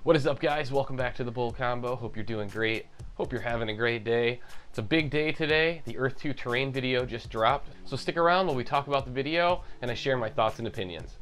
What is up, guys? Welcome back to the Bull Combo. Hope you're doing great. Hope you're having a great day. It's a big day today. The Earth 2 terrain video just dropped. So stick around while we talk about the video and I share my thoughts and opinions.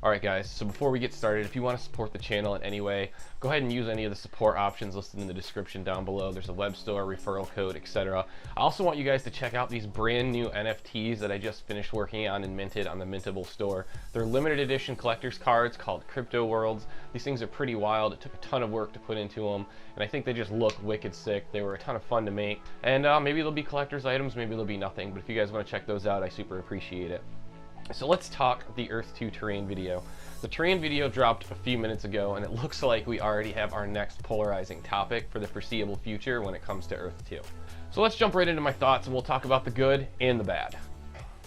Alright guys, so before we get started, if you want to support the channel in any way, go ahead and use any of the support options listed in the description down below. There's a web store, referral code, etc. I also want you guys to check out these brand new NFTs that I just finished working on and minted on the Mintable store. They're limited edition collector's cards called Crypto Worlds. These things are pretty wild. It took a ton of work to put into them, and I think they just look wicked sick. They were a ton of fun to make, and maybe they'll be collector's items, maybe they'll be nothing, but if you guys want to check those out, I super appreciate it. So let's talk the Earth 2 terrain video. The terrain video dropped a few minutes ago, and it looks like we already have our next polarizing topic for the foreseeable future when it comes to Earth 2. So let's jump right into my thoughts, and we'll talk about the good and the bad.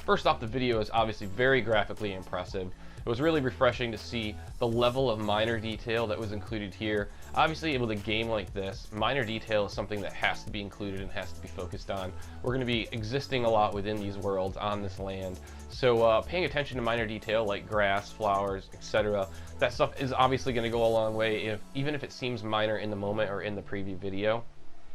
First off, the video is obviously very graphically impressive. It was really refreshing to see the level of minor detail that was included here. Obviously, with a game like this, minor detail is something that has to be included and has to be focused on. We're going to be existing a lot within these worlds on this land, so paying attention to minor detail like grass, flowers, etc., that stuff is obviously going to go a long way, even if it seems minor in the moment or in the preview video.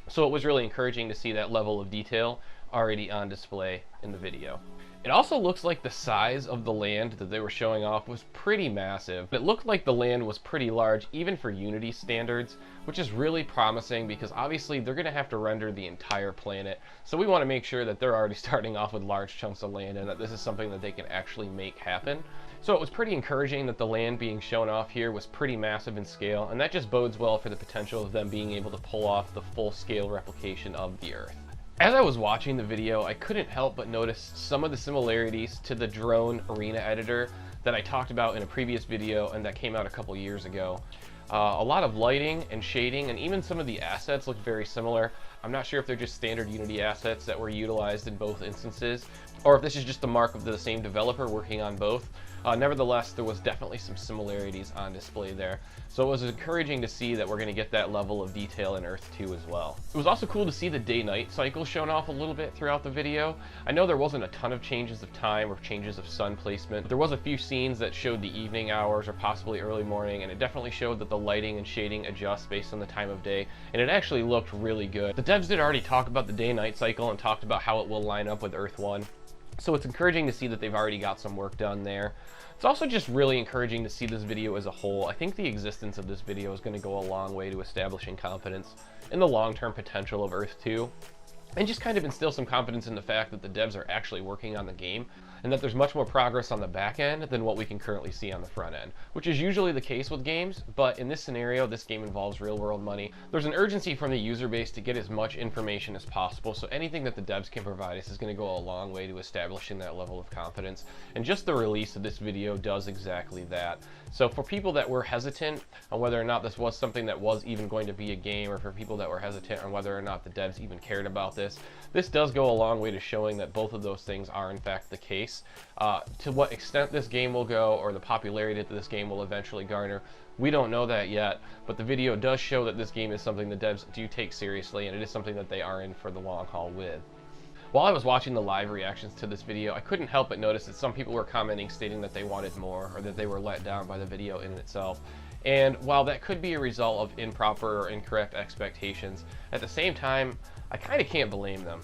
So it was really encouraging to see that level of detail already on display in the video. It also looks like the size of the land that they were showing off was pretty massive. It looked like the land was pretty large, even for Unity standards, which is really promising because obviously they're going to have to render the entire planet. So we want to make sure that they're already starting off with large chunks of land and that this is something that they can actually make happen. So it was pretty encouraging that the land being shown off here was pretty massive in scale, and that just bodes well for the potential of them being able to pull off the full-scale replication of the Earth. As I was watching the video, I couldn't help but notice some of the similarities to the drone arena editor that I talked about in a previous video and that came out a couple years ago. A lot of lighting and shading, and even some of the assets look very similar. I'm not sure if they're just standard Unity assets that were utilized in both instances, or if this is just the mark of the same developer working on both. Nevertheless, there was definitely some similarities on display there. So it was encouraging to see that we're going to get that level of detail in Earth 2 as well. It was also cool to see the day-night cycle shown off a little bit throughout the video. I know there wasn't a ton of changes of time or changes of sun placement, but there was a few scenes that showed the evening hours or possibly early morning, and it definitely showed that the lighting and shading adjusts based on the time of day, and it actually looked really good. The devs did already talk about the day-night cycle and talked about how it will line up with Earth 1. So it's encouraging to see that they've already got some work done there. It's also just really encouraging to see this video as a whole. I think the existence of this video is going to go a long way to establishing confidence in the long-term potential of Earth 2, and just kind of instill some confidence in the fact that the devs are actually working on the game, and that there's much more progress on the back end than what we can currently see on the front end, which is usually the case with games, but in this scenario, this game involves real-world money. There's an urgency from the user base to get as much information as possible, so anything that the devs can provide us is going to go a long way to establishing that level of confidence, and just the release of this video does exactly that. So for people that were hesitant on whether or not this was something that was even going to be a game, or for people that were hesitant on whether or not the devs even cared about this does go a long way to showing that both of those things are in fact the case. To what extent this game will go, or the popularity that this game will eventually garner, we don't know that yet, but the video does show that this game is something the devs do take seriously, and it is something that they are in for the long haul with. While I was watching the live reactions to this video, I couldn't help but notice that some people were commenting stating that they wanted more, or that they were let down by the video in itself. And while that could be a result of improper or incorrect expectations, at the same time, I kind of can't blame them.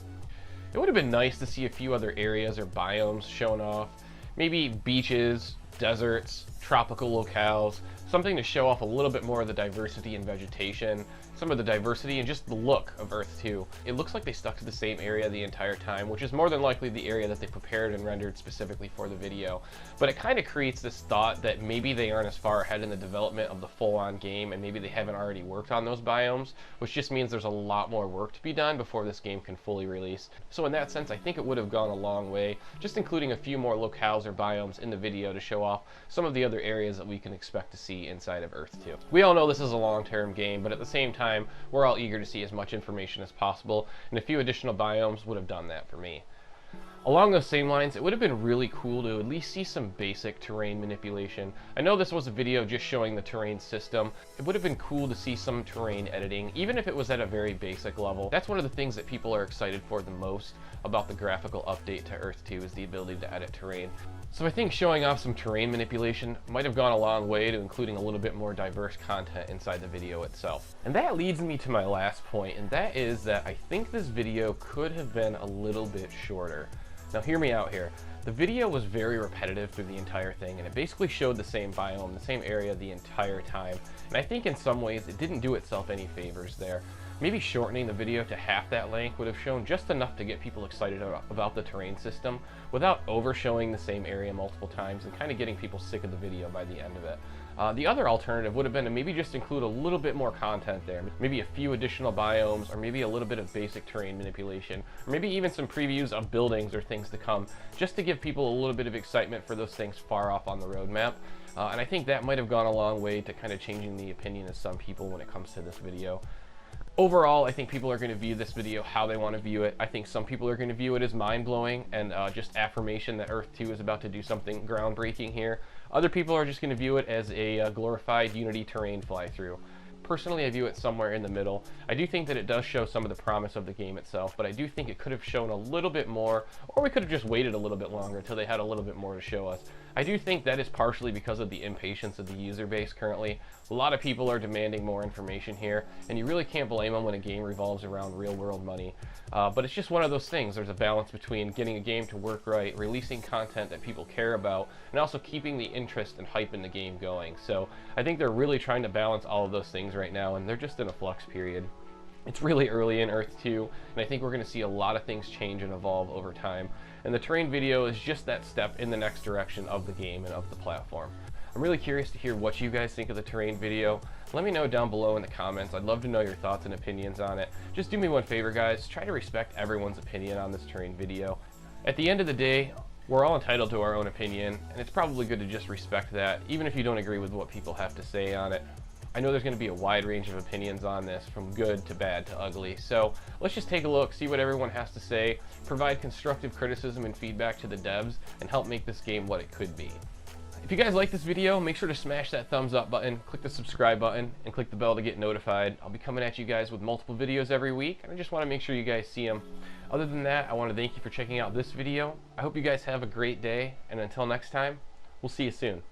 It would have been nice to see a few other areas or biomes shown off, maybe beaches, deserts, tropical locales, something to show off a little bit more of the diversity in vegetation, some of the diversity and just the look of Earth 2. It looks like they stuck to the same area the entire time, which is more than likely the area that they prepared and rendered specifically for the video. But it kind of creates this thought that maybe they aren't as far ahead in the development of the full-on game, and maybe they haven't already worked on those biomes, which just means there's a lot more work to be done before this game can fully release. So in that sense, I think it would have gone a long way, just including a few more locales or biomes in the video to show off some of the other areas that we can expect to see inside of Earth 2. We all know this is a long-term game, but at the same time, we're all eager to see as much information as possible, and a few additional biomes would have done that for me. Along those same lines, it would have been really cool to at least see some basic terrain manipulation. I know this was a video just showing the terrain system. It would have been cool to see some terrain editing, even if it was at a very basic level. That's one of the things that people are excited for the most about the graphical update to Earth 2 is the ability to edit terrain. So I think showing off some terrain manipulation might have gone a long way to including a little bit more diverse content inside the video itself. And that leads me to my last point, and that is that I think this video could have been a little bit shorter. Now hear me out here. The video was very repetitive through the entire thing, and it basically showed the same biome, the same area the entire time. And I think in some ways it didn't do itself any favors there. Maybe shortening the video to half that length would have shown just enough to get people excited about the terrain system without overshowing the same area multiple times and kind of getting people sick of the video by the end of it. The other alternative would have been to maybe just include a little bit more content there, maybe a few additional biomes, or maybe a little bit of basic terrain manipulation, or maybe even some previews of buildings or things to come, just to give people a little bit of excitement for those things far off on the roadmap. And I think that might have gone a long way to kind of changing the opinion of some people when it comes to this video. Overall, I think people are going to view this video how they want to view it. I think some people are going to view it as mind-blowing and just affirmation that Earth 2 is about to do something groundbreaking here. Other people are just going to view it as a glorified Unity terrain fly-through. Personally, I view it somewhere in the middle. I do think that it does show some of the promise of the game itself, but I do think it could have shown a little bit more, or we could have just waited a little bit longer until they had a little bit more to show us. I do think that is partially because of the impatience of the user base currently. A lot of people are demanding more information here, and you really can't blame them when a game revolves around real-world money. But it's just one of those things. There's a balance between getting a game to work right, releasing content that people care about, and also keeping the interest and hype in the game going. So I think they're really trying to balance all of those things right now, and they're just in a flux period. It's really early in Earth 2, and I think we're going to see a lot of things change and evolve over time. And the terrain video is just that step in the next direction of the game and of the platform. I'm really curious to hear what you guys think of the terrain video. Let me know down below in the comments. I'd love to know your thoughts and opinions on it. Just do me one favor, guys. Try to respect everyone's opinion on this terrain video. At the end of the day, we're all entitled to our own opinion, and it's probably good to just respect that, even if you don't agree with what people have to say on it. I know there's going to be a wide range of opinions on this, from good to bad to ugly, so let's just take a look, see what everyone has to say, provide constructive criticism and feedback to the devs, and help make this game what it could be. If you guys like this video, make sure to smash that thumbs up button, click the subscribe button, and click the bell to get notified. I'll be coming at you guys with multiple videos every week, and I just want to make sure you guys see them. Other than that, I want to thank you for checking out this video. I hope you guys have a great day, and until next time, we'll see you soon.